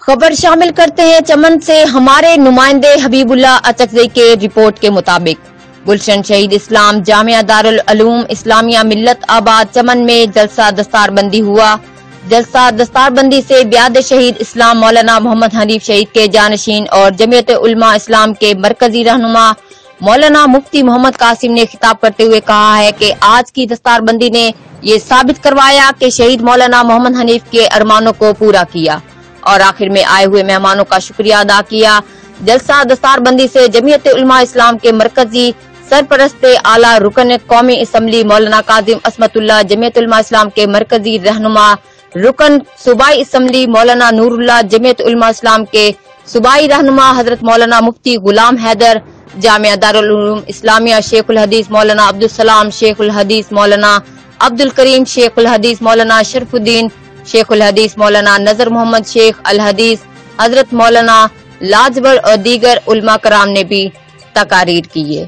خبر شامل کرتے ہیں چمن سے۔ ہمارے نمائندے حبیب اللہ اچکزئی کے رپورٹ کے مطابق گلشن شہید اسلام جامعہ دارالعلوم اسلامیہ ملت آباد چمن میں جلسہ دستار بندی ہوا۔ جلسہ دستار بندی سے بیعت شہید اسلام مولانا محمد حنیف شہید کے جانشین اور جمعیت علماء اسلام کے مرکزی رہنما مولانا مفتی محمد قاسم نے خطاب کرتے ہوئے کہا ہے کہ آج کی دستار بندی نے یہ ثابت کروایا کہ شہید مولانا محمد حنیف کے ارمانوں کو پورا کیا اور آخر میں آئے ہوئے مہمانوں کا شکریہ ادا کیا۔ جلسہ دستار بندی سے جمعیت علماء اسلام کے مرکزی سرپرست اعلیٰ رکن قومی اسمبلی مولانا کاظم عصمت اللہ، جمعیت علماء اسلام کے مرکزی رہنما رکن صوبائی اسمبلی مولانا نور اللہ، جمعیت علماء اسلام کے صوبائی رہنما حضرت مولانا مفتی غلام حیدر، جامعہ دارالعلوم اسلامیہ شیخ الحدیث مولانا عبدالسلام، شیخ الحدیث مولانا عبدالکریم، شیخ الحدیث مولانا شرف الدین، شیخ الحدیث مولانا نظر محمد، شیخ الحدیث حضرت مولانا لاجبر اور دیگر علماء کرام نے بھی تقاریر کی ہے۔